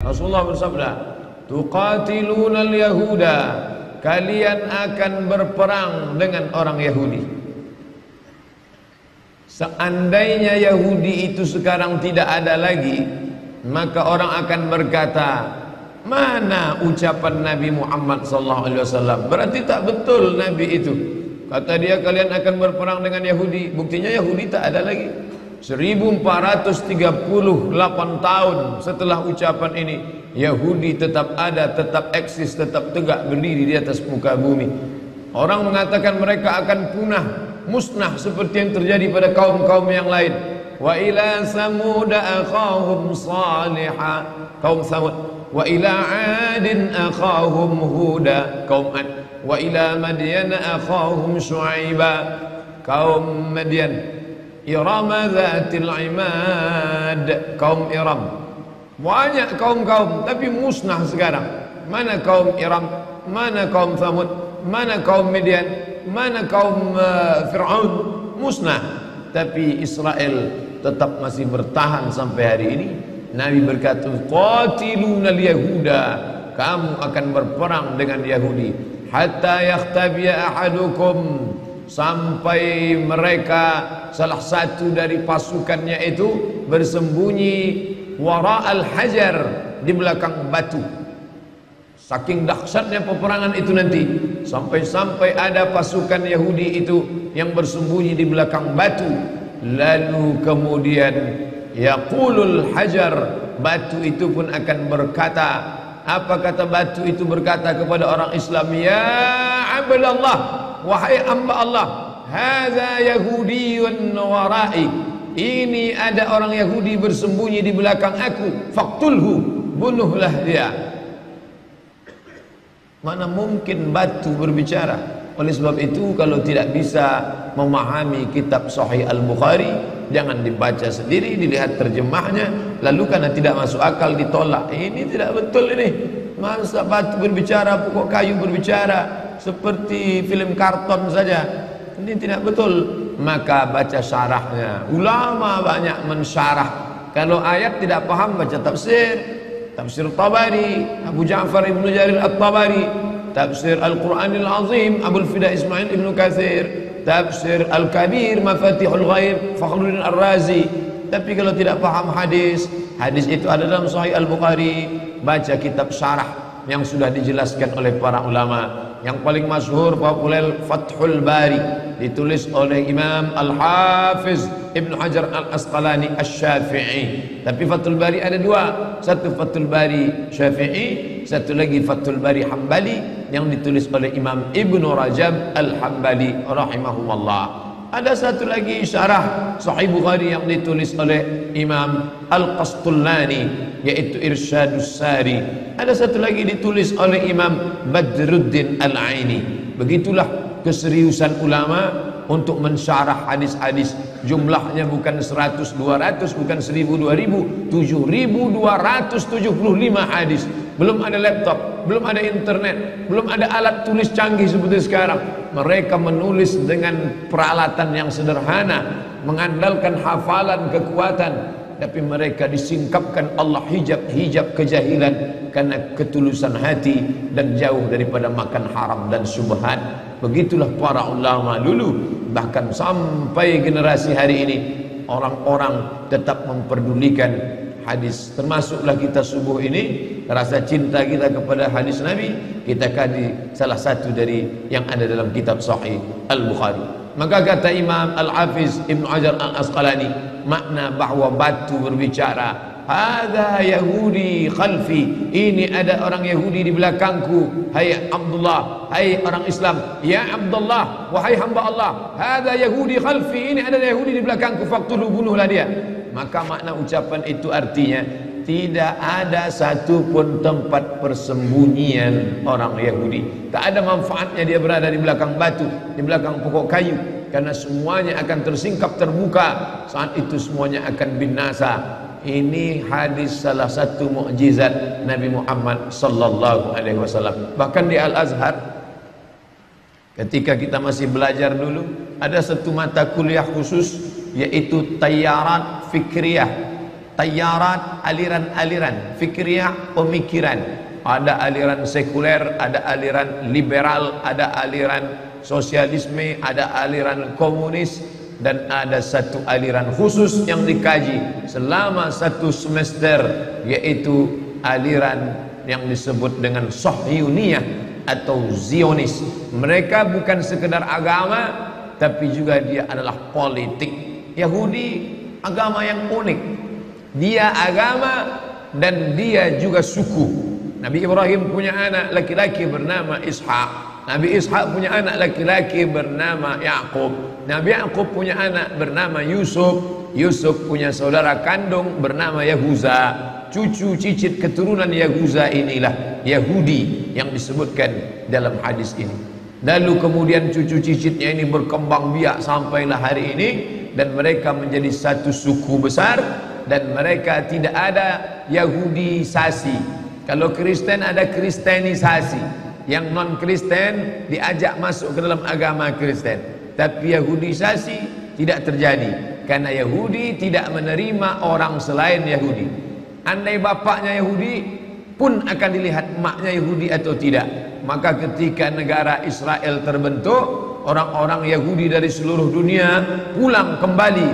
Rasulullah bersabda, tuqatilunal yahuda, kalian akan berperang dengan orang Yahudi. Seandainya Yahudi itu sekarang tidak ada lagi, maka orang akan berkata, mana ucapan Nabi Muhammad SAW? Berarti tak betul Nabi itu. Kata dia kalian akan berperang dengan Yahudi. Buktinya Yahudi tak ada lagi. 1438 tahun setelah ucapan ini, Yahudi tetap ada, tetap eksis, tetap tegak berdiri di atas muka bumi. Orang mengatakan mereka akan punah, musnah seperti yang terjadi pada kaum-kaum yang lain. Wa ila samud akhahum salihah, kaum Samud. Wa ila adin akhahum huda, kaum Ad. Wa ila madyan akhahum syuaiba, kaum Madyan. Iram dzatil imad, kaum Iram. Banyak kaum-kaum tapi musnah sekarang. Mana kaum Iram, mana kaum Samud, mana kaum Madyan, mana kaum Fir'aun, musnah. Tapi Israel tetap masih bertahan sampai hari ini. Nabi berkata, qatilunal yahuda, kamu akan berperang dengan Yahudi, hatta yakhtabiya ahadukum, sampai mereka salah satu dari pasukannya itu bersembunyi wara'al hajar, di belakang batu. Saking dahsyatnya peperangan itu nanti, sampai-sampai ada pasukan Yahudi itu yang bersembunyi di belakang batu. Lalu kemudian yaqulul hajar, batu itu pun akan berkata, apa kata batu itu berkata kepada orang Islam? Ya Abdallah, wahai hamba Allah, hadza yahudiyun warai, ini ada orang Yahudi bersembunyi di belakang aku, faqtulhu, bunuhlah dia. Mana mungkin batu berbicara? Oleh sebab itu, kalau tidak bisa memahami kitab Sahih Al-Bukhari, jangan dibaca sendiri, dilihat terjemahnya, lalu karena tidak masuk akal ditolak. Ini tidak betul ini. Masa batu berbicara, pokok kayu berbicara, seperti film karton saja. Ini tidak betul. Maka baca syarahnya. Ulama banyak mensyarah. Kalau ayat tidak paham, baca tafsir. Tafsir Tabari, Abu Ja'far Ibn Jarir At-Tabari. Tafsir Al-Quranil Azim, Abul Fida Ismail Ibn Kathir. Tafsir Al-Kabir, Mafatihul Ghaib, Fakhruddin Ar-Razi. Tapi kalau tidak paham hadis, hadis itu ada dalam Sahih Al-Bukhari, baca kitab syarah yang sudah dijelaskan oleh para ulama. Yang paling masyhur populer Fathul Bari, ditulis oleh Imam Al-Hafiz Ibn Hajar Al-Asqalani Asy-Syafi'i. Tapi Fathul Bari ada dua, satu Fathul Bari Syafi'i, satu lagi Fathul Bari Hambali yang ditulis oleh Imam Ibn Rajab Al-Hambali rahimahumullah. Ada satu lagi syarah Sahih Bukhari yang ditulis oleh Imam Al-Qastullani, yaitu Irsyadus Sari. Ada satu lagi ditulis oleh Imam Badruddin Al-Aini. Begitulah keseriusan ulama untuk mensyarah hadis-hadis. Jumlahnya bukan 100, 200, bukan 1000, 2000, 7275 hadis. Belum ada laptop, belum ada internet, belum ada alat tulis canggih seperti sekarang. Mereka menulis dengan peralatan yang sederhana, mengandalkan hafalan, kekuatan, tapi mereka disingkapkan Allah hijab kejahilan karena ketulusan hati dan jauh daripada makan haram dan syubhat. Begitulah para ulama dulu. Bahkan sampai generasi hari ini, orang-orang tetap memperdulikan hadis. Termasuklah kita subuh ini, rasa cinta kita kepada hadis Nabi, kita kaji salah satu dari yang ada dalam kitab Sahih Al-Bukhari. Maka kata Imam Al-Hafiz Ibn Hajar Al-Asqalani, makna bahwa batu berbicara, hadza Yahudi khalfi, ini ada orang Yahudi di belakangku. Hai Abdullah, hai orang Islam, ya Abdullah, wahai hamba Allah, hadza Yahudi khalfi, ini ada Yahudi di belakangku, faqtulu, bunuhlah dia. Maka makna ucapan itu artinya tidak ada satupun tempat persembunyian orang Yahudi. Tak ada manfaatnya dia berada di belakang batu, di belakang pokok kayu, karena semuanya akan tersingkap terbuka. Saat itu semuanya akan binasa. Ini hadis salah satu mukjizat Nabi Muhammad sallallahu alaihi wasallam. Bahkan di Al-Azhar, ketika kita masih belajar dulu, ada satu mata kuliah khusus, yaitu Tayyarat Fikriyah. tayarat, aliran-aliran fikriyah, pemikiran. Ada aliran sekuler, ada aliran liberal, ada aliran sosialisme, ada aliran komunis, dan ada satu aliran khusus yang dikaji selama satu semester, yaitu aliran yang disebut dengan Sahyuniyah atau Zionis. Mereka bukan sekedar agama, tapi juga dia adalah politik. Yahudi agama yang unik, dia agama dan dia juga suku. Nabi Ibrahim punya anak laki-laki bernama Ishak. Nabi Ishak punya anak laki-laki bernama Yakub. Nabi Yakub punya anak bernama Yusuf. Yusuf punya saudara kandung bernama Yahuza. Cucu cicit keturunan Yahuza inilah Yahudi yang disebutkan dalam hadis ini. Lalu kemudian cucu cicitnya ini berkembang biak sampailah hari ini, dan mereka menjadi satu suku besar, dan mereka tidak ada Yahudisasi. Kalau Kristen ada Kristenisasi, yang non Kristen diajak masuk ke dalam agama Kristen, tapi Yahudisasi tidak terjadi karena Yahudi tidak menerima orang selain Yahudi. Andai bapaknya Yahudi pun akan dilihat maknya Yahudi atau tidak. Maka ketika negara Israel terbentuk, orang-orang Yahudi dari seluruh dunia pulang kembali,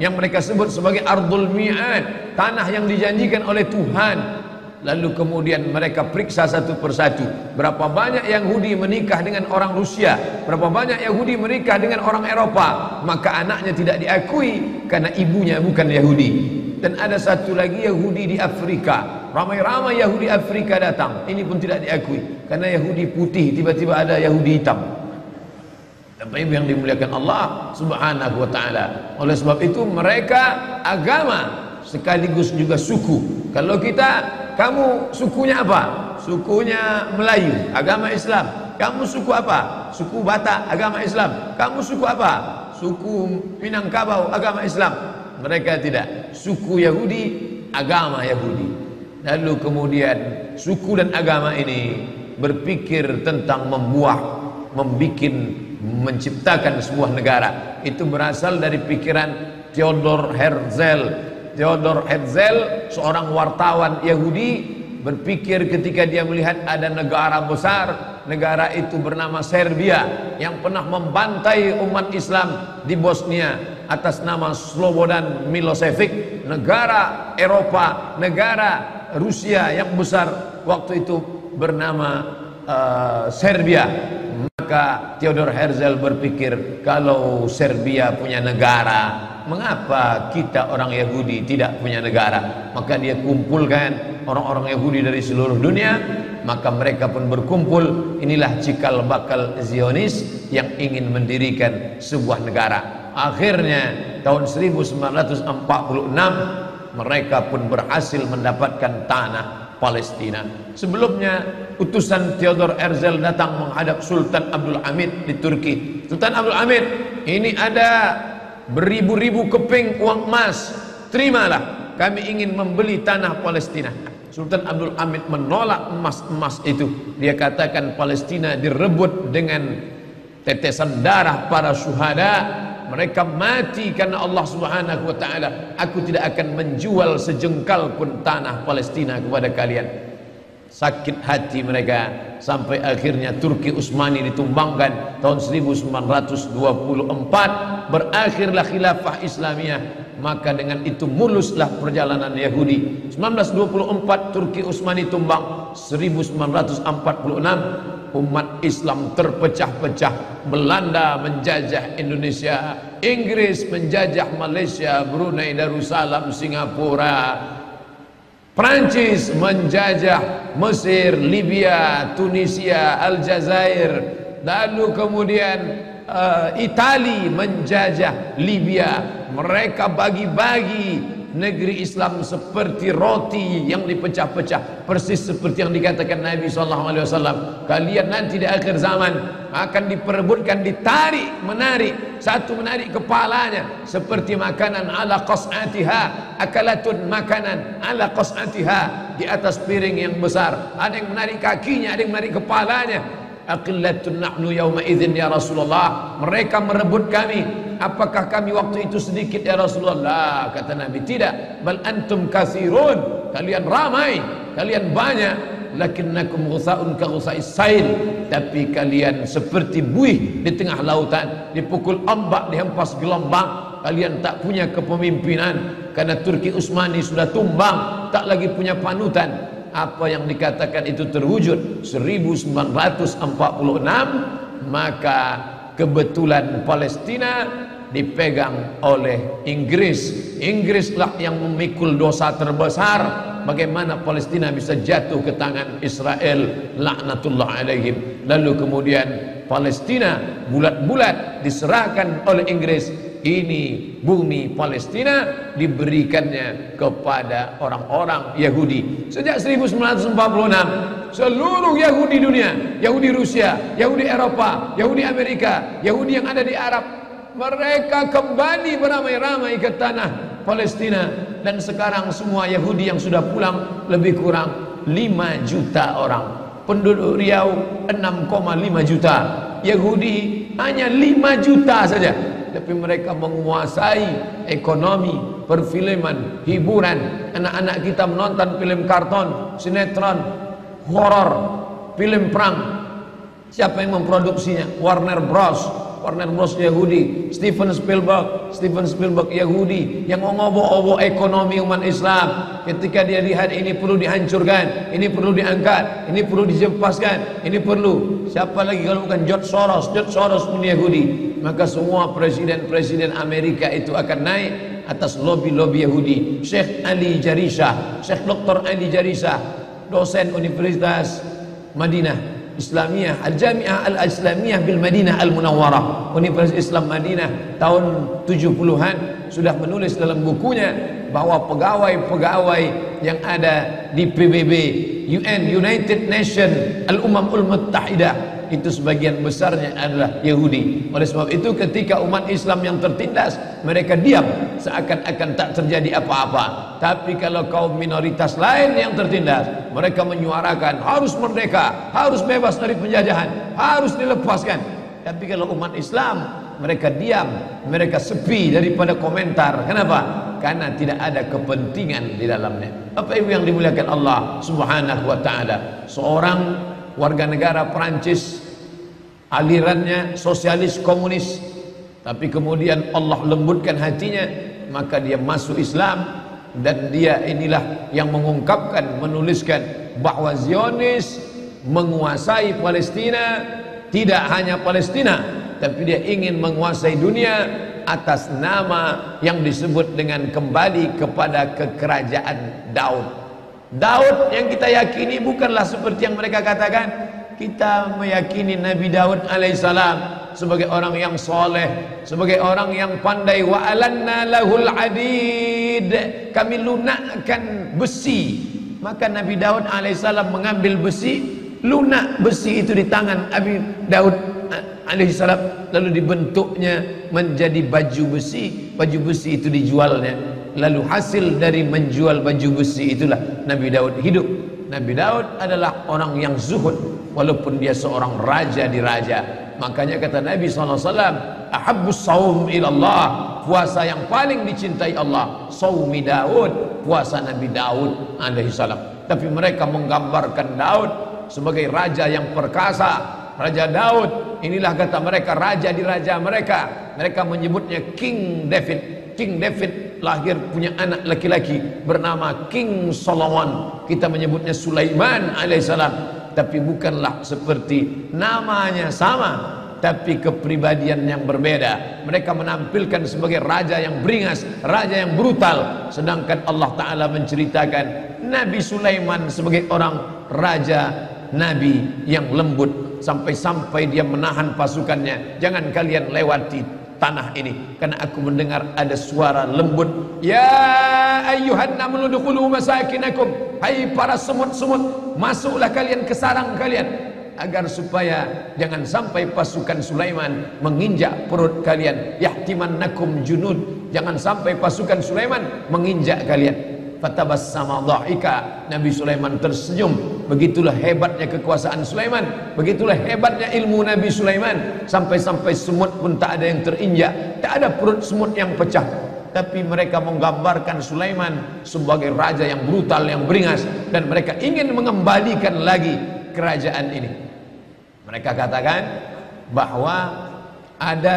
yang mereka sebut sebagai Ardul Mi'ad, tanah yang dijanjikan oleh Tuhan. Lalu kemudian mereka periksa satu persatu, berapa banyak Yahudi menikah dengan orang Rusia, berapa banyak Yahudi menikah dengan orang Eropa. Maka anaknya tidak diakui karena ibunya bukan Yahudi. Dan ada satu lagi Yahudi di Afrika, ramai-ramai Yahudi Afrika datang, ini pun tidak diakui karena Yahudi putih, tiba-tiba ada Yahudi hitam. Tapi yang dimuliakan Allah Subhanahu wa ta'ala. Oleh sebab itu mereka agama sekaligus juga suku. Kalau kita, kamu sukunya apa? Sukunya Melayu, agama Islam. Kamu suku apa? Suku Batak, agama Islam. Kamu suku apa? Suku Minangkabau, agama Islam. Mereka tidak. Suku Yahudi, agama Yahudi. Lalu kemudian suku dan agama ini berpikir tentang menciptakan sebuah negara. Itu berasal dari pikiran Theodor Herzl. Theodor Herzl, seorang wartawan Yahudi, berpikir ketika dia melihat ada negara besar, negara itu bernama Serbia, yang pernah membantai umat Islam di Bosnia atas nama Slobodan Milosevic, negara Eropa, negara Rusia yang besar waktu itu bernama Serbia. Maka Theodor Herzl berpikir, kalau Serbia punya negara, mengapa kita orang Yahudi tidak punya negara? Maka dia kumpulkan orang-orang Yahudi dari seluruh dunia, maka mereka pun berkumpul. Inilah cikal bakal Zionis yang ingin mendirikan sebuah negara. Akhirnya tahun 1946 mereka pun berhasil mendapatkan tanah Palestina. Sebelumnya utusan Theodor Herzl datang menghadap Sultan Abdul Hamid di Turki. Sultan Abdul Hamid, ini ada beribu-ribu keping uang emas, terimalah, kami ingin membeli tanah Palestina. Sultan Abdul Hamid menolak emas-emas itu. Dia katakan Palestina direbut dengan tetesan darah para syuhada. Mereka mati karena Allah Subhanahu wa ta'ala. Aku tidak akan menjual sejengkal pun tanah Palestina kepada kalian. Sakit hati mereka, sampai akhirnya Turki Utsmani ditumbangkan tahun 1924. Berakhirlah khilafah Islamiyah. Maka dengan itu muluslah perjalanan Yahudi. 1924 Turki Utsmani tumbang. 1946 umat Islam terpecah-pecah. Belanda menjajah Indonesia, Inggris menjajah Malaysia, Brunei Darussalam, Singapura, Prancis menjajah Mesir, Libya, Tunisia, Aljazair. Lalu kemudian Itali menjajah Libya. Mereka bagi-bagi negeri Islam seperti roti yang dipecah-pecah, persis seperti yang dikatakan Nabi SAW. Kalian nanti di akhir zaman akan diperebutkan, ditarik, menarik, satu menarik kepalanya seperti makanan ala qas'atiha, akalatun makanan ala qas'atiha, di atas piring yang besar. Ada yang menarik kakinya, ada yang menarik kepalanya. Aqillatun nahnu yawma idzin ya Rasulullah. Mereka merebut kami apakah kami waktu itu sedikit ya Rasulullah? Lah, kata Nabi, tidak. Bal antum katsirun, kalian ramai, kalian banyak. Lakinnakum ghusaun ka ghusais sail, tapi kalian seperti buih di tengah lautan, dipukul ombak, dihempas gelombang. Kalian tak punya kepemimpinan karena Turki Utsmani sudah tumbang, tak lagi punya panutan. Apa yang dikatakan itu terwujud 1946, maka kebetulan Palestina dipegang oleh Inggris. Inggrislah yang memikul dosa terbesar. Bagaimana Palestina bisa jatuh ke tangan Israel, laknatullah alaihim. Lalu kemudian Palestina bulat-bulat diserahkan oleh Inggris. Ini bumi Palestina diberikannya kepada orang-orang Yahudi. Sejak 1946 seluruh Yahudi dunia, Yahudi Rusia, Yahudi Eropa, Yahudi Amerika, Yahudi yang ada di Arab, mereka kembali beramai-ramai ke tanah Palestina. Dan sekarang semua Yahudi yang sudah pulang lebih kurang 5 juta orang. Penduduk Riau 6,5 juta, Yahudi hanya 5 juta saja. Tapi mereka menguasai ekonomi, perfilman, hiburan. Anak-anak kita menonton film karton, sinetron, horor, film perang. Siapa yang memproduksinya? Warner Bros. Warner Bros Yahudi. Steven Spielberg Yahudi yang mengobo-obo ekonomi umat Islam. Ketika dia lihat ini perlu dihancurkan, ini perlu diangkat, ini perlu dijempaskan, ini perlu. Siapa lagi kalau bukan George Soros? George Soros pun Yahudi. Maka semua presiden-presiden Amerika itu akan naik atas lobby-lobby Yahudi. Syekh Ali Jarisah, Syekh Dr. Ali Jarisah, dosen Universitas Madinah Islamiyah, Al-Jami'ah Al-Islamiyah bil Madinah Al-Munawwarah, Universitas Islam Madinah, tahun 70-an sudah menulis dalam bukunya bahwa pegawai-pegawai yang ada di PBB, UN, United Nation, Al-Umamul Muttahidah, itu sebagian besarnya adalah Yahudi. Oleh sebab itu ketika umat Islam yang tertindas, mereka diam seakan-akan tak terjadi apa-apa. Tapi kalau kaum minoritas lain yang tertindas, mereka menyuarakan harus merdeka, harus bebas dari penjajahan, harus dilepaskan. Tapi kalau umat Islam, mereka diam, mereka sepi daripada komentar. Kenapa? Karena tidak ada kepentingan di dalamnya. Apa itu yang dimuliakan Allah Subhanahu wa taala? Seorang warga negara Perancis, alirannya sosialis komunis, tapi kemudian Allah lembutkan hatinya, maka dia masuk Islam. Dan dia inilah yang mengungkapkan, menuliskan bahwa Zionis menguasai Palestina. Tidak hanya Palestina, tapi dia ingin menguasai dunia atas nama yang disebut dengan kembali kepada kekerajaan Daud. Daud yang kita yakini bukanlah seperti yang mereka katakan. Kita meyakini Nabi Daud alaihissalam sebagai orang yang soleh, sebagai orang yang pandai. Wa alanna lahul hadid, kami lunakkan besi. Maka Nabi Daud alaihissalam mengambil besi, lunak besi itu di tangan Nabi Daud alaihissalam, lalu dibentuknya menjadi baju besi. Baju besi itu dijualnya. Lalu hasil dari menjual baju besi itulah Nabi Daud hidup. Nabi Daud adalah orang yang zuhud, walaupun dia seorang raja di raja. Makanya kata Nabi SAW, ahabbus saum ilallah, puasa yang paling dicintai Allah saumi Daud, puasa Nabi Daud alaihissalam. Tapi mereka menggambarkan Daud sebagai raja yang perkasa. Raja Daud inilah kata mereka raja di raja mereka. Mereka menyebutnya King David. King David lahir punya anak laki-laki bernama King Solomon. Kita menyebutnya Sulaiman alaihissalam. Tapi bukanlah seperti namanya sama, tapi kepribadian yang berbeda. Mereka menampilkan sebagai raja yang beringas, raja yang brutal. Sedangkan Allah Ta'ala menceritakan Nabi Sulaiman sebagai orang raja, nabi yang lembut. Sampai-sampai dia menahan pasukannya, jangan kalian lewati tanah ini, karena aku mendengar ada suara lembut. Ya ayyuhan namun udkhulu masakinakum, hai para semut-semut, masuklah kalian ke sarang kalian, agar supaya jangan sampai pasukan Sulaiman menginjak perut kalian. Yahtimannakum junud, jangan sampai pasukan Sulaiman menginjak kalian. fatabassama dhahika. Nabi Sulaiman tersenyum. Begitulah hebatnya kekuasaan Sulaiman, begitulah hebatnya ilmu Nabi Sulaiman. Sampai-sampai semut pun tak ada yang terinjak, tak ada perut semut yang pecah. Tapi mereka menggambarkan Sulaiman sebagai raja yang brutal, yang beringas, dan mereka ingin mengembalikan lagi kerajaan ini. Mereka katakan bahwa ada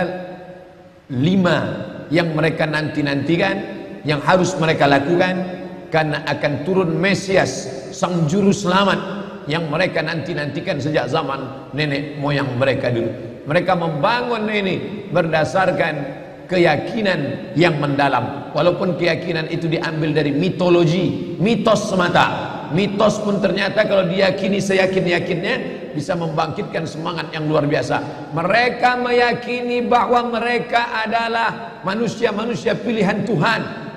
5 yang mereka nanti-nantikan, yang harus mereka lakukan, karena akan turun Mesias, sang juru selamat, yang mereka nanti-nantikan sejak zaman nenek moyang mereka dulu. Mereka membangun ini berdasarkan keyakinan yang mendalam, walaupun keyakinan itu diambil dari mitologi, mitos semata. Mitos pun ternyata kalau diyakini seyakin-yakinnya bisa membangkitkan semangat yang luar biasa. Mereka meyakini bahwa mereka adalah manusia-manusia pilihan Tuhan.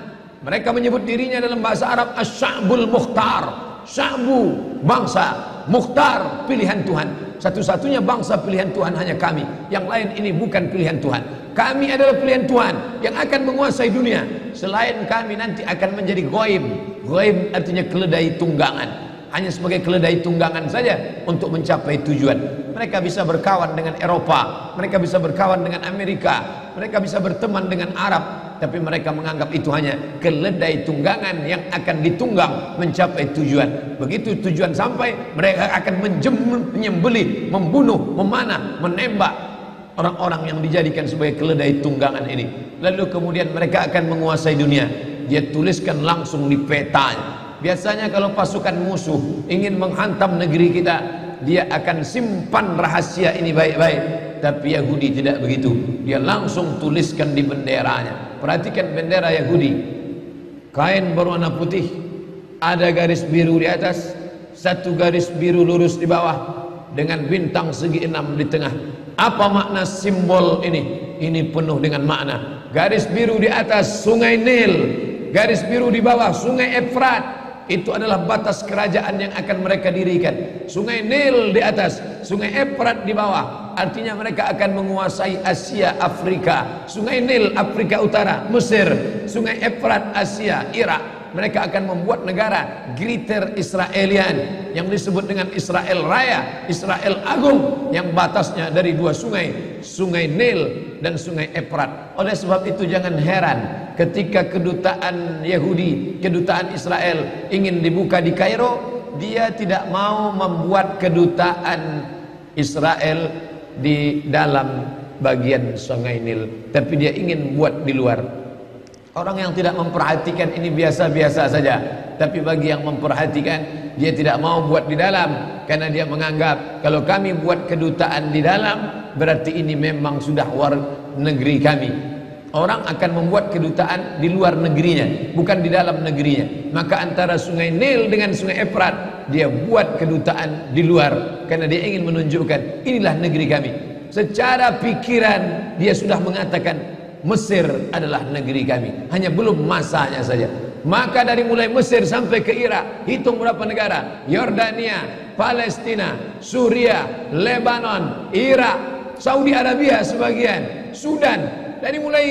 Mereka menyebut dirinya dalam bahasa Arab Asy-Sya'bul Mukhtar. Sya'bu, bangsa, Mukhtar, pilihan Tuhan. Satu-satunya bangsa pilihan Tuhan hanya kami. Yang lain ini bukan pilihan Tuhan. Kami adalah pilihan Tuhan yang akan menguasai dunia. Selain kami nanti akan menjadi ghaib. Ghaib artinya keledai tunggangan. Hanya sebagai keledai tunggangan saja untuk mencapai tujuan. Mereka bisa berkawan dengan Eropa, mereka bisa berkawan dengan Amerika, mereka bisa berteman dengan Arab, tapi mereka menganggap itu hanya keledai tunggangan yang akan ditunggang mencapai tujuan. Begitu tujuan sampai, mereka akan menyembelih, membunuh, memanah, menembak orang-orang yang dijadikan sebagai keledai tunggangan ini. Lalu kemudian mereka akan menguasai dunia. Dia tuliskan langsung di petanya. Biasanya kalau pasukan musuh ingin menghantam negeri kita, dia akan simpan rahasia ini baik-baik. Tapi Yahudi tidak begitu. Dia langsung tuliskan di benderanya. Perhatikan bendera Yahudi. Kain berwarna putih, ada garis biru di atas, satu garis biru lurus di bawah, dengan bintang segi 6 di tengah. Apa makna simbol ini? Ini penuh dengan makna. Garis biru di atas sungai Nil, garis biru di bawah sungai Efrat. Itu adalah batas kerajaan yang akan mereka dirikan. Sungai Nil di atas, sungai Efrat di bawah. Artinya mereka akan menguasai Asia, Afrika. Sungai Nil Afrika Utara, Mesir. Sungai Efrat Asia, Irak. Mereka akan membuat negara Greater Israelian yang disebut dengan Israel Raya, Israel Agung, yang batasnya dari 2 sungai, sungai Nil dan sungai Efrat. Oleh sebab itu jangan heran ketika kedutaan Yahudi, kedutaan Israel ingin dibuka di Kairo, dia tidak mau membuat kedutaan Israel di dalam bagian sungai Nil, tapi dia ingin buat di luar. Orang yang tidak memperhatikan ini biasa-biasa saja, tapi bagi yang memperhatikan, dia tidak mau buat di dalam, karena dia menganggap kalau kami buat kedutaan di dalam, berarti ini memang sudah war negeri kami. Orang akan membuat kedutaan di luar negerinya, bukan di dalam negerinya. Maka antara sungai Nil dengan sungai Efrat, dia buat kedutaan di luar, karena dia ingin menunjukkan inilah negeri kami. Secara pikiran dia sudah mengatakan Mesir adalah negeri kami, hanya belum masanya saja. Maka dari mulai Mesir sampai ke Irak, hitung berapa negara: Yordania, Palestina, Suria, Lebanon, Irak, Saudi Arabia sebagian, Sudan, dari mulai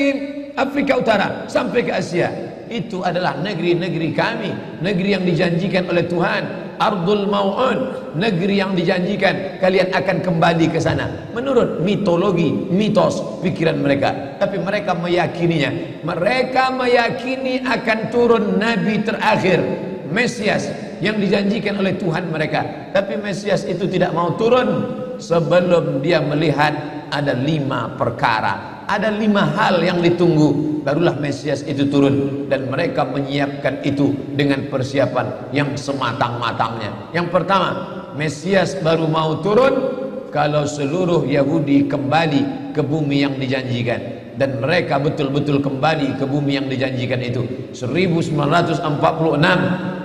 Afrika Utara sampai ke Asia. Itu adalah negeri-negeri kami, negeri yang dijanjikan oleh Tuhan. Ardul Mau'un, negeri yang dijanjikan kalian akan kembali ke sana. Menurut mitologi, mitos, pikiran mereka. Tapi mereka meyakininya. Mereka meyakini akan turun Nabi terakhir, Mesias, yang dijanjikan oleh Tuhan mereka. Tapi Mesias itu tidak mau turun sebelum dia melihat ada 5 perkara. Ada 5 hal yang ditunggu, barulah Mesias itu turun. Dan mereka menyiapkan itu dengan persiapan yang sematang-matangnya. Yang pertama, Mesias baru mau turun kalau seluruh Yahudi kembali ke bumi yang dijanjikan. Dan mereka betul-betul kembali ke bumi yang dijanjikan itu. 1946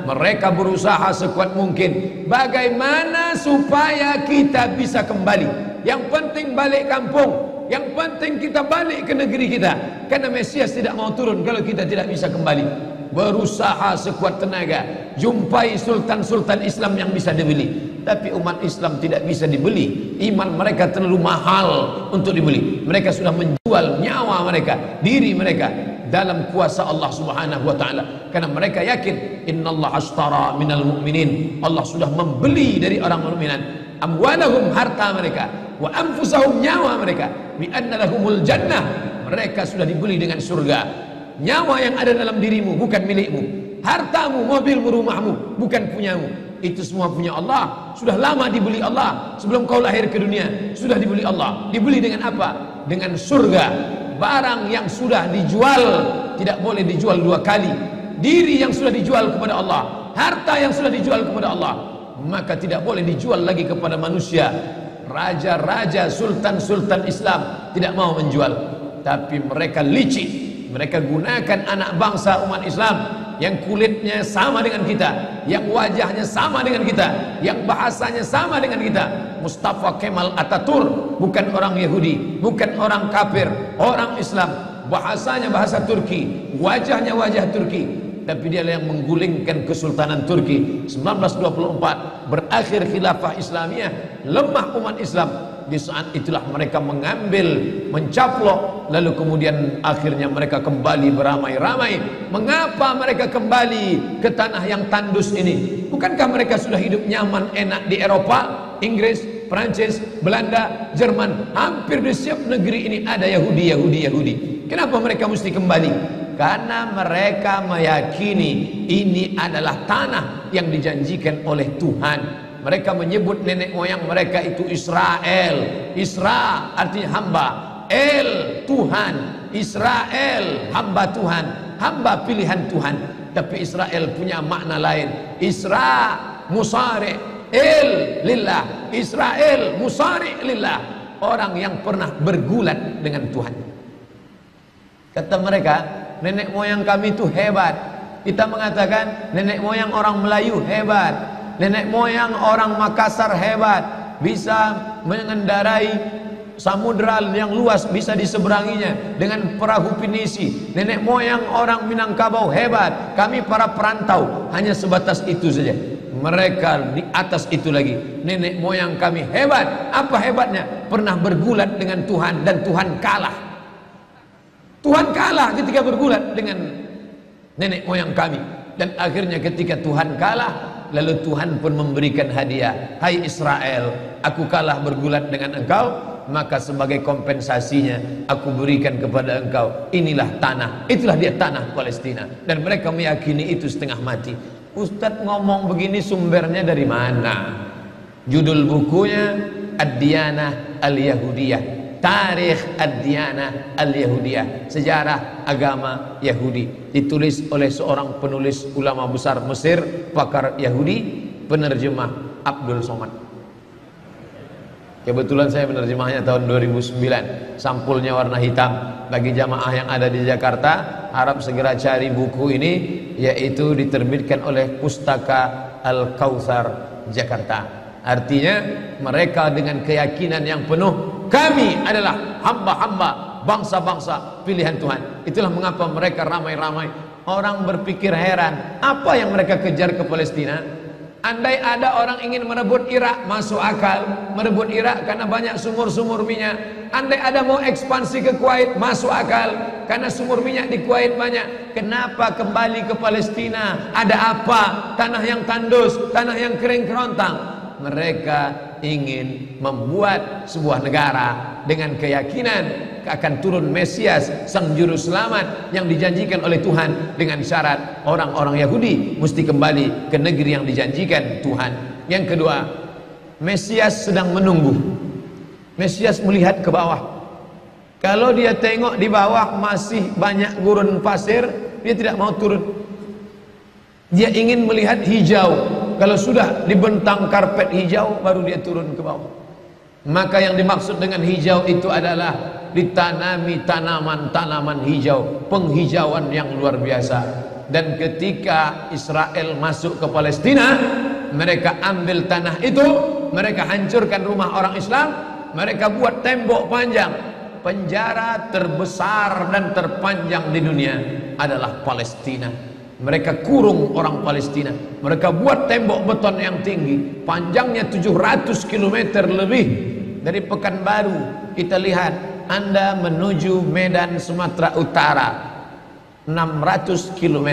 mereka berusaha sekuat mungkin, bagaimana supaya kita bisa kembali. Yang penting balik kampung, yang penting kita balik ke negeri kita, karena Mesias tidak mau turun kalau kita tidak bisa kembali. Berusaha sekuat tenaga, jumpai sultan-sultan Islam yang bisa dibeli, tapi umat Islam tidak bisa dibeli. Iman mereka terlalu mahal untuk dibeli. Mereka sudah menjual nyawa mereka, diri mereka. dalam kuasa Allah Subhanahu wa taala, karena mereka yakin innallaha ashtara minal mu'minin, Allah sudah membeli dari orang mukminin amwalahum, harta mereka, wa anfusahum, nyawa mereka, bi anna lahumul jannah, mereka sudah dibeli dengan surga. Nyawa yang ada dalam dirimu bukan milikmu, hartamu, mobilmu, rumahmu bukan punyamu, itu semua punya Allah. Sudah lama dibeli Allah, sebelum kau lahir ke dunia sudah dibeli Allah. Dibeli dengan apa? Dengan surga. Barang yang sudah dijual tidak boleh dijual dua kali. Diri yang sudah dijual kepada Allah, harta yang sudah dijual kepada Allah, maka tidak boleh dijual lagi kepada manusia. Raja-raja, sultan-sultan Islam tidak mau menjual, tapi mereka licik. Mereka gunakan anak bangsa umat Islam yang kulitnya sama dengan kita, yang wajahnya sama dengan kita, yang bahasanya sama dengan kita. Mustafa Kemal Atatürk bukan orang Yahudi, bukan orang kafir, orang Islam. Bahasanya bahasa Turki, wajahnya wajah Turki, tapi dia yang menggulingkan kesultanan Turki. 1924 berakhir khilafah Islamiyah, lemah umat Islam. Di saat itulah mereka mengambil, mencaplok, lalu kemudian akhirnya mereka kembali beramai-ramai. Mengapa mereka kembali ke tanah yang tandus ini? Bukankah mereka sudah hidup nyaman, enak di Eropa, Inggris, Prancis, Belanda, Jerman? Hampir di setiap negeri ini ada Yahudi. Kenapa mereka mesti kembali? Karena mereka meyakini ini adalah tanah yang dijanjikan oleh Tuhan. Mereka menyebut nenek moyang mereka itu Israel. Isra artinya hamba, El Tuhan. Israel hamba Tuhan, hamba pilihan Tuhan. Tapi Israel punya makna lain. Isra musari El lillah. Israel musari lillah, orang yang pernah bergulat dengan Tuhan. Kata mereka, nenek moyang kami itu hebat. Kita mengatakan nenek moyang orang Melayu hebat, nenek moyang orang Makassar hebat, bisa mengendarai samudra yang luas, bisa diseberanginya dengan perahu pinisi. Nenek moyang orang Minangkabau hebat, kami para perantau hanya sebatas itu saja. Mereka di atas itu lagi, nenek moyang kami hebat. Apa hebatnya? Pernah bergulat dengan Tuhan dan Tuhan kalah. Tuhan kalah ketika bergulat dengan nenek moyang kami. Dan akhirnya ketika Tuhan kalah, lalu Tuhan pun memberikan hadiah. Hai Israel, aku kalah bergulat dengan engkau, maka sebagai kompensasinya aku berikan kepada engkau inilah tanah. Itulah dia tanah Palestina. Dan mereka meyakini itu setengah mati. Ustadz ngomong begini sumbernya dari mana? Judul bukunya Ad-Diyanah Al-Yahudiyah, Tarikh Ad-Diyanah Al-Yahudiyah, sejarah agama Yahudi, ditulis oleh seorang penulis ulama besar Mesir, pakar Yahudi, penerjemah Abdul Somad. Kebetulan saya menerjemahnya tahun 2009. Sampulnya warna hitam. Bagi jamaah yang ada di Jakarta, harap segera cari buku ini, yaitu diterbitkan oleh Pustaka Al-Kautsar Jakarta. Artinya mereka dengan keyakinan yang penuh, kami adalah hamba-hamba bangsa-bangsa pilihan Tuhan. Itulah mengapa mereka ramai-ramai. Orang berpikir heran, apa yang mereka kejar ke Palestina? Andai ada orang ingin merebut Irak, masuk akal. Merebut Irak karena banyak sumur-sumur minyak. Andai ada mau ekspansi ke Kuwait, masuk akal, karena sumur minyak di Kuwait banyak. Kenapa kembali ke Palestina? Ada apa? Tanah yang tandus, tanah yang kering kerontang. Mereka ingin membuat sebuah negara dengan keyakinan akan turun Mesias, sang juru selamat yang dijanjikan oleh Tuhan, dengan syarat orang-orang Yahudi mesti kembali ke negeri yang dijanjikan Tuhan. Yang kedua, Mesias sedang menunggu. Mesias melihat ke bawah. Kalau dia tengok di bawah masih banyak gurun pasir, dia tidak mau turun. Dia ingin melihat hijau. Kalau sudah dibentang karpet hijau, baru dia turun ke bawah. Maka yang dimaksud dengan hijau itu adalah ditanami tanaman-tanaman hijau, penghijauan yang luar biasa. Dan ketika Israel masuk ke Palestina, mereka ambil tanah itu, mereka hancurkan rumah orang Islam, mereka buat tembok panjang. Penjara terbesar dan terpanjang di dunia adalah Palestina. Mereka kurung orang Palestina. Mereka buat tembok beton yang tinggi, panjangnya 700 km lebih. Dari Pekanbaru kita lihat, Anda menuju Medan Sumatera Utara, 600 km.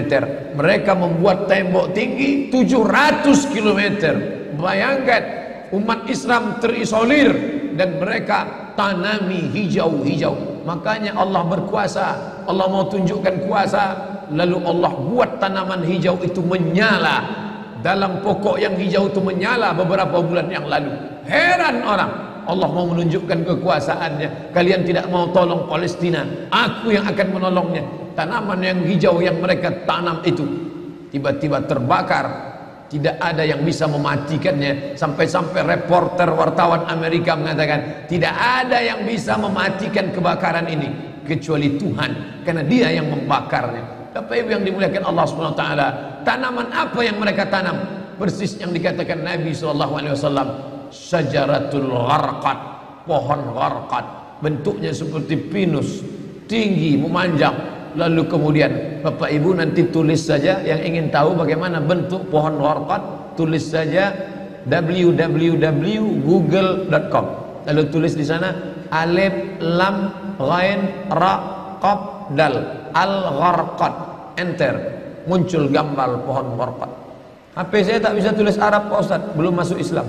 Mereka membuat tembok tinggi 700 km. Bayangkan, umat Islam terisolir dan mereka tanami hijau-hijau. Makanya Allah berkuasa, Allah mau tunjukkan kuasa, lalu Allah buat tanaman hijau itu menyala. Dalam pokok yang hijau itu menyala beberapa bulan yang lalu. Heran orang, Allah mau menunjukkan kekuasaannya. Kalian tidak mau tolong Palestina, aku yang akan menolongnya. Tanaman yang hijau yang mereka tanam itu tiba-tiba terbakar. Tidak ada yang bisa mematikannya. Sampai-sampai reporter wartawan Amerika mengatakan, tidak ada yang bisa mematikan kebakaran ini kecuali Tuhan, karena Dia yang membakarnya. Bapak Ibu yang dimuliakan Allah Subhanahu wa taala, tanaman apa yang mereka tanam? Persis yang dikatakan Nabi sallallahu alaihi wasallam, syajaratul gharqad, pohon gharqad, bentuknya seperti pinus, tinggi, memanjang. Lalu kemudian Bapak Ibu nanti tulis saja, yang ingin tahu bagaimana bentuk pohon gharqad, tulis saja www.google.com. Lalu tulis di sana alif lam ghain ra qaf dal al gharqad, enter, muncul gambar pohon gharqad. HP saya tak bisa tulis Arab Pak Ustaz, belum masuk Islam.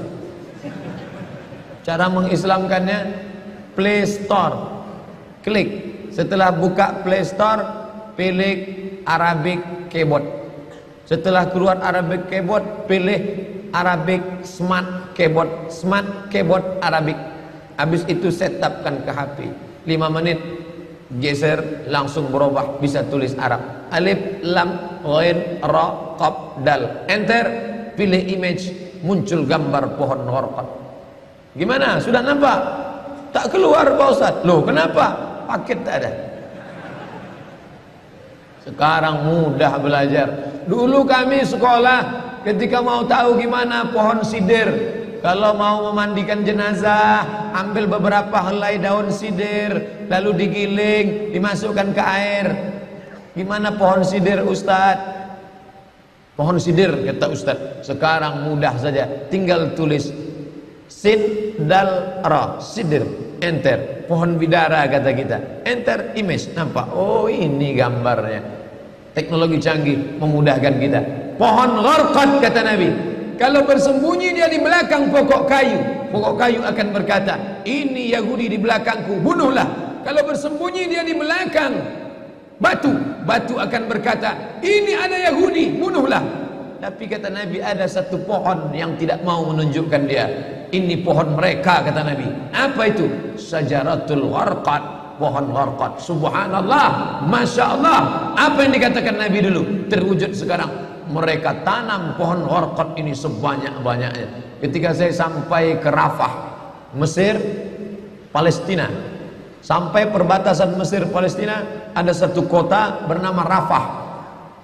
Cara mengislamkannya, Play Store, klik. Setelah buka Play Store, pilih Arabic Keyboard. Setelah keluar Arabic Keyboard, pilih Arabic Smart Keyboard. Smart Keyboard Arabic. Habis itu setupkan ke HP. 5 menit, geser, langsung berubah, bisa tulis Arab. Alif lam ghain ra qaf dal, enter, pilih image, muncul gambar pohon gharqad. Gimana? Sudah nampak? Tak keluar Pak Ustaz. Loh, kenapa? Paket tak ada. Sekarang mudah belajar. Dulu kami sekolah, ketika mau tahu gimana pohon sidir, kalau mau memandikan jenazah, ambil beberapa helai daun sidir, lalu digiling, dimasukkan ke air. Gimana pohon sidir Ustaz? Pohon sidir, kata Ustaz. Sekarang mudah saja, tinggal tulis sin dal ra, sidir, enter. Pohon bidara kata kita, enter image, nampak, oh ini gambarnya. Teknologi canggih memudahkan kita. Pohon gharqad kata Nabi, kalau bersembunyi dia di belakang pokok kayu, pokok kayu akan berkata, ini Yahudi di belakangku, bunuhlah. Kalau bersembunyi dia di belakang batu, batu akan berkata, ini ada Yahudi, bunuhlah. Tapi kata Nabi, ada satu pohon yang tidak mau menunjukkan dia. Ini pohon mereka, kata Nabi. Apa itu? Syajaratul gharqad, pohon gharqad. Subhanallah, Masya Allah. Apa yang dikatakan Nabi dulu terwujud sekarang. Mereka tanam pohon gharqad ini sebanyak-banyaknya. Ketika saya sampai ke Rafah, Mesir, Palestina, sampai perbatasan Mesir Palestina, ada satu kota bernama Rafah.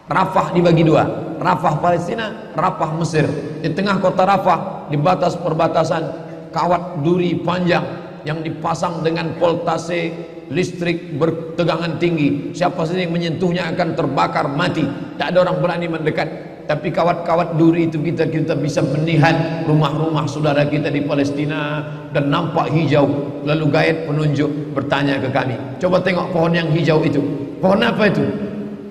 Rafah dibagi dua, Rafah Palestina, Rafah Mesir. Di tengah kota Rafah, di batas perbatasan, kawat duri panjang yang dipasang dengan voltase listrik bertegangan tinggi. Siapa saja yang menyentuhnya akan terbakar mati. Tak ada orang berani mendekat. Tapi kawat-kawat duri itu kita bisa melihat rumah-rumah saudara kita di Palestina dan nampak hijau. Lalu gaib penunjuk bertanya ke kami, coba tengok pohon yang hijau itu. Pohon apa itu?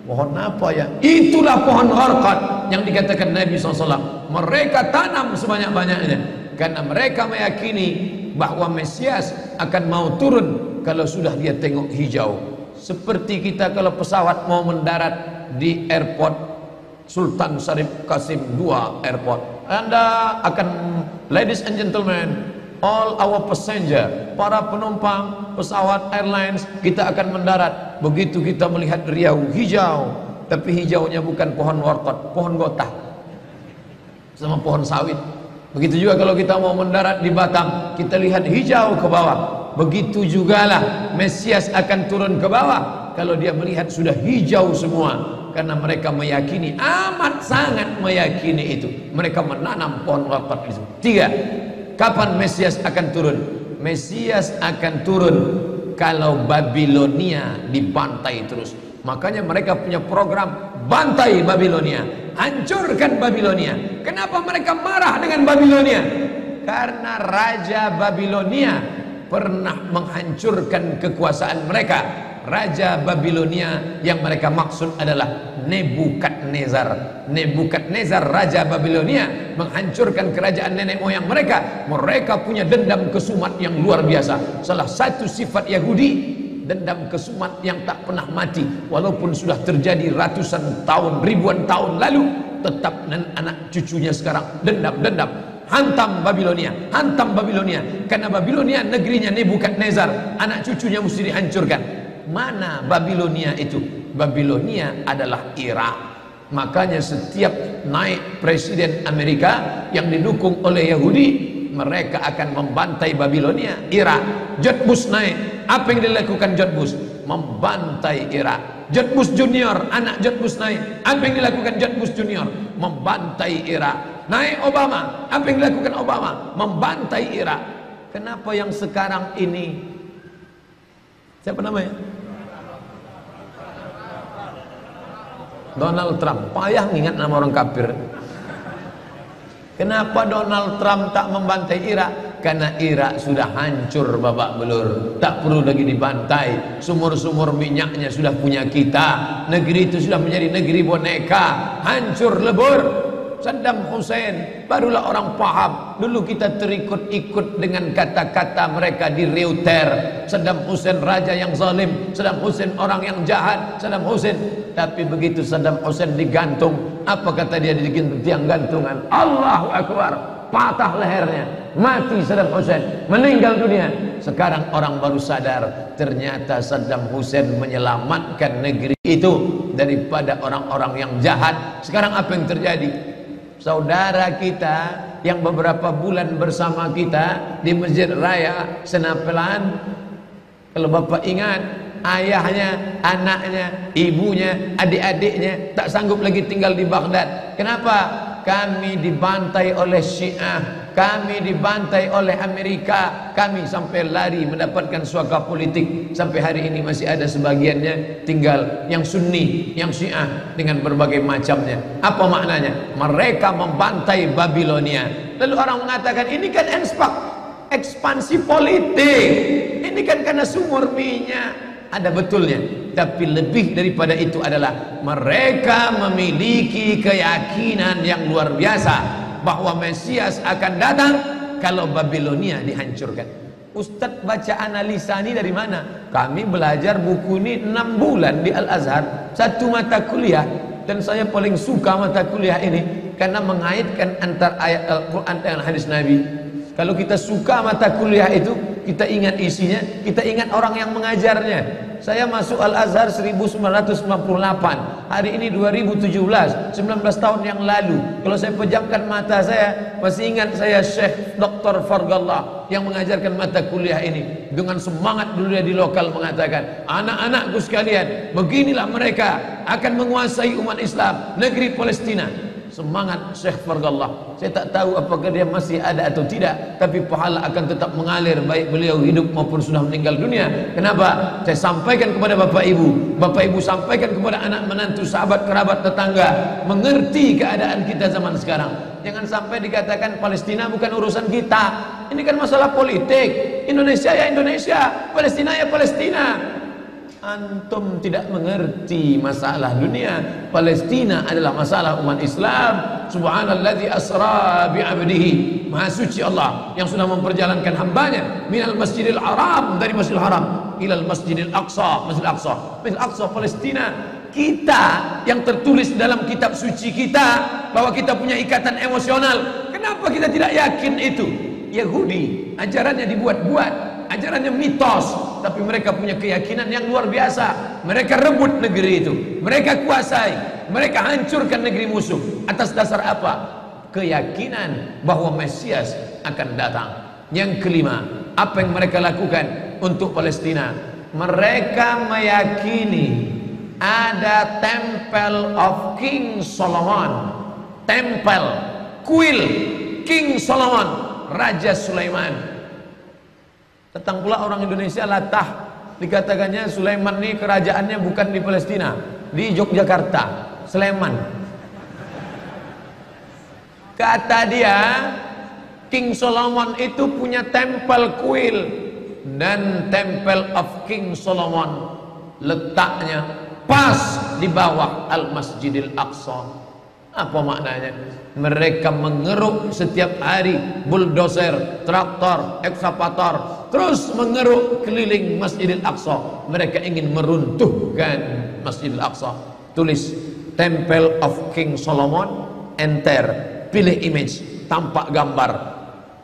Pohon apa ya? Itulah pohon gharqad yang dikatakan Nabi SAW. Mereka tanam sebanyak-banyaknya karena mereka meyakini bahwa Mesias akan mau turun kalau sudah dia tengok hijau. Seperti kita kalau pesawat mau mendarat di airport Sultan Syarif Qasim II airport, Anda akan, ladies and gentlemen, all our passenger, para penumpang pesawat airlines, kita akan mendarat. Begitu kita melihat riau hijau, tapi hijaunya bukan pohon gharqad, pohon gotah sama pohon sawit. Begitu juga kalau kita mau mendarat di Batam, kita lihat hijau ke bawah. Begitu jugalah Mesias akan turun ke bawah kalau dia melihat sudah hijau semua, karena mereka meyakini, amat sangat meyakini itu. Mereka menanam pohon gharqad itu. 3. Kapan Mesias akan turun? Mesias akan turun kalau Babilonia dibantai terus. Makanya mereka punya program bantai Babilonia, hancurkan Babilonia. Kenapa mereka marah dengan Babilonia? Karena Raja Babilonia pernah menghancurkan kekuasaan mereka. raja Babilonia yang mereka maksud adalah Nebukadnezar. Nebukadnezar raja Babilonia menghancurkan kerajaan nenek moyang mereka. Mereka punya dendam kesumat yang luar biasa. Salah satu sifat Yahudi, dendam kesumat yang tak pernah mati. Walaupun sudah terjadi ratusan tahun, ribuan tahun lalu, tetap anak cucunya sekarang dendam. Hantam Babilonia, hantam Babilonia. Karena Babilonia negerinya Nebukadnezar, anak cucunya mesti dihancurkan. Mana Babilonia itu? Babilonia adalah Irak. Makanya setiap naik presiden Amerika yang didukung oleh Yahudi, mereka akan membantai Babilonia, Irak. George Bush naik, apa yang dilakukan George Bush? Membantai Irak. George Bush Junior, anak George Bush naik, apa yang dilakukan George Bush Junior? Membantai Irak. Naik Obama, apa yang dilakukan Obama? Membantai Irak. Kenapa yang sekarang ini, siapa namanya? Donald Trump. Payah mengingat nama orang kafir. Kenapa Donald Trump tak membantai Irak? Karena Irak sudah hancur babak belur, tak perlu lagi dibantai. Sumur-sumur minyaknya sudah punya kita. Negeri itu sudah menjadi negeri boneka, hancur lebur. Saddam Hussein barulah orang paham. Dulu kita terikut-ikut dengan kata-kata mereka di Reuters. Saddam Hussein raja yang zalim, Saddam Hussein orang yang jahat, Saddam Hussein. Tapi begitu Saddam Hussein digantung, apa kata dia di tiang gantungan? Allahu Akbar, patah lehernya, mati Saddam Hussein, meninggal dunia. Sekarang orang baru sadar, ternyata Saddam Hussein menyelamatkan negeri itu daripada orang-orang yang jahat. Sekarang apa yang terjadi? Saudara kita yang beberapa bulan bersama kita di Masjid Raya Senapelan, kalau Bapak ingat, ayahnya, anaknya, ibunya, adik-adiknya tak sanggup lagi tinggal di Baghdad. Kenapa? Kami dibantai oleh Syiah, kami dibantai oleh Amerika, kami sampai lari mendapatkan suaka politik. Sampai hari ini masih ada sebagiannya tinggal yang Sunni, yang Syiah dengan berbagai macamnya. Apa maknanya? Mereka membantai Babilonia. Lalu orang mengatakan ini kan ekspansi politik, ini kan karena sumur minyak. Ada betulnya, tapi lebih daripada itu adalah mereka memiliki keyakinan yang luar biasa bahwa Mesias akan datang kalau Babilonia dihancurkan. Ustadz baca analisa ini dari mana? Kami belajar buku ini 6 bulan di Al-Azhar, satu mata kuliah, dan saya paling suka mata kuliah ini karena mengaitkan antara ayat Al-Quran dengan hadis Nabi. Kalau kita suka mata kuliah itu, kita ingat isinya, kita ingat orang yang mengajarnya. Saya masuk Al-Azhar 1998, hari ini 2017, 19 tahun yang lalu. Kalau saya pejamkan mata saya, masih ingat saya Syekh Dr. Fargallah yang mengajarkan mata kuliah ini. Dengan semangat dulu dia di lokal mengatakan, anak-anakku sekalian, beginilah mereka akan menguasai umat Islam, negeri Palestina. Semangat Syekh Fargallah. Saya tak tahu apakah dia masih ada atau tidak, tapi pahala akan tetap mengalir baik beliau hidup maupun sudah meninggal dunia. Kenapa? Saya sampaikan kepada Bapak Ibu sampaikan kepada anak menantu, sahabat, kerabat, tetangga, mengerti keadaan kita zaman sekarang. Jangan sampai dikatakan Palestina bukan urusan kita. Ini kan masalah politik. Indonesia ya Indonesia, Palestina ya Palestina. Antum tidak mengerti masalah dunia. Palestina adalah masalah umat Islam. Subhanalladzi asra bi'abdihi, maha suci Allah yang sudah memperjalankan hambanya minal masjidil haram, dari masjidil haram, ilal masjidil aqsa, masjidil aqsa, masjidil aqsa Palestina. Kita yang tertulis dalam kitab suci kita bahwa kita punya ikatan emosional, kenapa kita tidak yakin itu? Yahudi ajarannya dibuat-buat, ajarannya mitos, tapi mereka punya keyakinan yang luar biasa. Mereka rebut negeri itu, mereka kuasai, mereka hancurkan negeri musuh. Atas dasar apa? Keyakinan bahwa Mesias akan datang. Yang kelima, apa yang mereka lakukan untuk Palestina? Mereka meyakini ada Temple of King Solomon, tempel, kuil King Solomon, Raja Sulaiman. Datang pula orang Indonesia latah, dikatakannya Sulaiman ini kerajaannya bukan di Palestina, di Yogyakarta, Sleman. Kata dia, King Solomon itu punya tempel kuil, dan Temple of King Solomon letaknya pas di bawah Al-Masjidil Aqsa. Apa maknanya? Mereka mengeruk setiap hari bulldozer, traktor, ekskavator, terus mengeruk keliling Masjidil Aqsa. Mereka ingin meruntuhkan Masjidil Aqsa. Tulis Temple of King Solomon, enter, pilih image, tampak gambar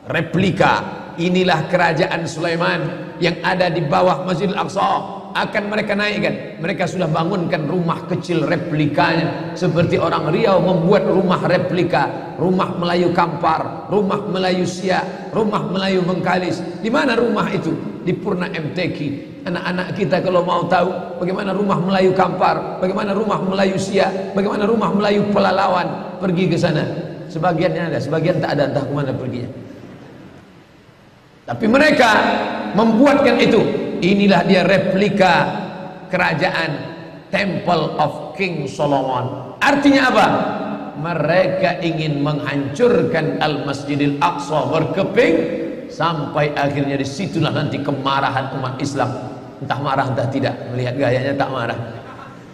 replika. Inilah kerajaan Sulaiman yang ada di bawah Masjidil Aqsa. Akan mereka naikkan. Mereka sudah bangunkan rumah kecil replikanya, seperti orang Riau membuat rumah replika, rumah Melayu Kampar, rumah Melayu Siak, rumah Melayu Bengkalis. Di mana rumah itu? Di Purna MTQ. Anak-anak kita kalau mau tahu bagaimana rumah Melayu Kampar, bagaimana rumah Melayu Siak, bagaimana rumah Melayu Pelalawan, pergi ke sana. Sebagiannya ada, sebagian tak ada, entah kemana perginya. Tapi mereka membuatkan itu. Inilah dia replika kerajaan Temple of King Solomon. Artinya apa? Mereka ingin menghancurkan Al-Masjidil Aqsa berkeping, sampai akhirnya disitulah nanti kemarahan umat Islam. Entah marah entah tidak, melihat gayanya tak marah.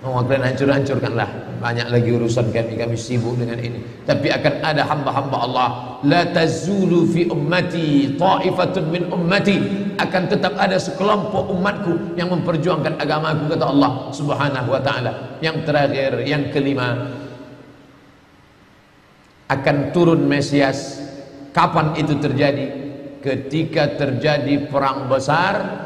Mau kalian hancur-hancurkanlah. Banyak lagi urusan kami sibuk dengan ini. Tapi akan ada hamba-hamba Allah. La tazulu fi ummati ta'ifatun min ummati. Akan tetap ada sekelompok umatku yang memperjuangkan agamaku, kata Allah Subhanahu wa ta'ala. Yang terakhir, yang kelima, akan turun Mesias. Kapan itu terjadi? Ketika terjadi perang besar.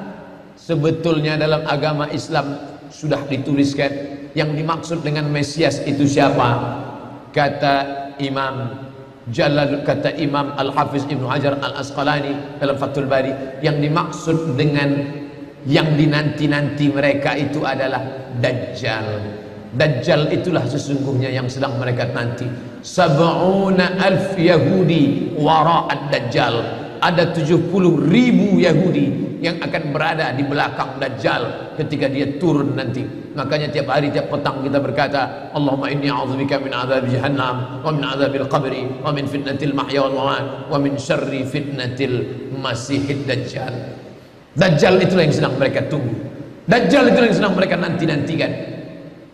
Sebetulnya dalam agama Islam sudah dituliskan yang dimaksud dengan Mesias itu siapa. Kata Imam Al-Hafiz Ibnu Hajar Al-Asqalani dalam Fathul Bari, yang dimaksud dengan yang dinanti-nanti mereka itu adalah Dajjal. Dajjal itulah sesungguhnya yang sedang mereka nanti. 70,000 Yahudi wara'ad Dajjal. Ada 70.000 Yahudi yang akan berada di belakang Dajjal ketika dia turun nanti. Makanya tiap hari, tiap petang kita berkata, Allahumma inni a'udzubika min adzabi jahannam wa min adzabil qabri wa min fitnatil mahya wal mamat wa min syarri fitnatil masihid Dajjal. Dajjal itulah yang sedang mereka tunggu. Dajjal itulah yang sedang mereka nanti-nantikan.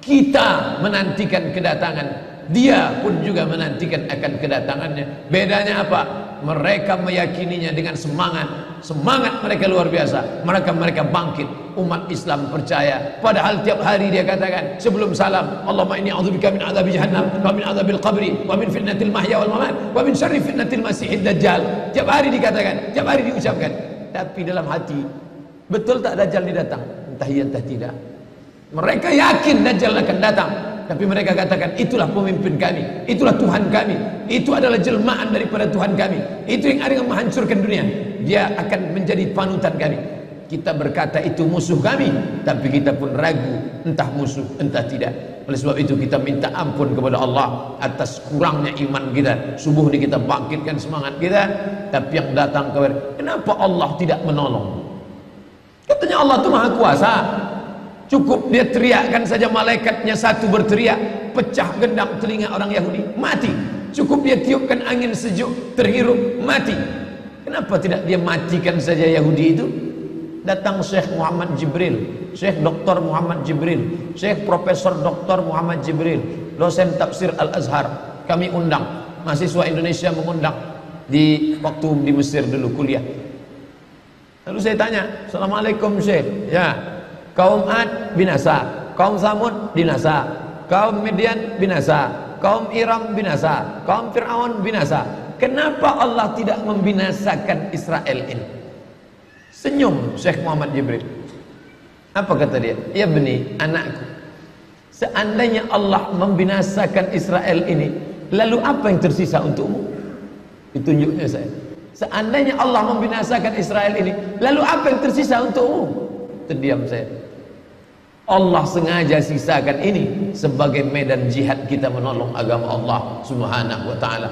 Kita menantikan kedatangan, dia pun juga menantikan akan kedatangannya. Bedanya apa? Mereka meyakininya dengan semangat mereka luar biasa. Mereka bangkit. Umat Islam percaya. Padahal tiap hari dia katakan sebelum salam, Allahumma inni a'udzubika min adzabi jahannam wa min adzabil qabri wa min fitnatil mahya wal mamat wa min syarri fitnatil masihid Dajjal. Tiap hari dikatakan, tiap hari diucapkan. Tapi dalam hati, betul tak Dajjal ini datang? Entah iya entah tidak. Mereka yakin Dajjal akan datang, tapi mereka katakan itulah pemimpin kami, itulah Tuhan kami, itu adalah jelmaan daripada Tuhan kami, itu yang akan menghancurkan dunia, dia akan menjadi panutan kami. Kita berkata itu musuh kami, tapi kita pun ragu entah musuh entah tidak. Oleh sebab itu kita minta ampun kepada Allah atas kurangnya iman kita. Subuh ini kita bangkitkan semangat kita, tapi yang datang kepada, kenapa Allah tidak menolong? Katanya Allah itu maha kuasa. Cukup dia teriakkan saja, malaikatnya satu berteriak, pecah gendang telinga orang Yahudi, mati. Cukup dia tiupkan angin sejuk, terhirup, mati. Kenapa tidak dia matikan saja Yahudi itu? Datang Syekh Muhammad Jibril, Syekh Dr. Muhammad Jibril, Syekh Profesor Dr. Muhammad Jibril, dosen tafsir Al-Azhar. Kami undang, mahasiswa Indonesia mengundang di waktu di Mesir dulu kuliah. Lalu saya tanya, Assalamualaikum Syekh. Ya, kaum Ad binasa, kaum Samud binasa, kaum Midian binasa, kaum Iram binasa, kaum Fir'aun binasa. Kenapa Allah tidak membinasakan Israel ini? Senyum Syekh Muhammad Jibril. Apa kata dia? Ya beni, anakku, seandainya Allah membinasakan Israel ini, lalu apa yang tersisa untukmu? Ditunjuknya saya. Seandainya Allah membinasakan Israel ini, lalu apa yang tersisa untukmu? Terdiam saya. Allah sengaja sisakan ini sebagai medan jihad kita menolong agama Allah Subhanahu wa ta'ala.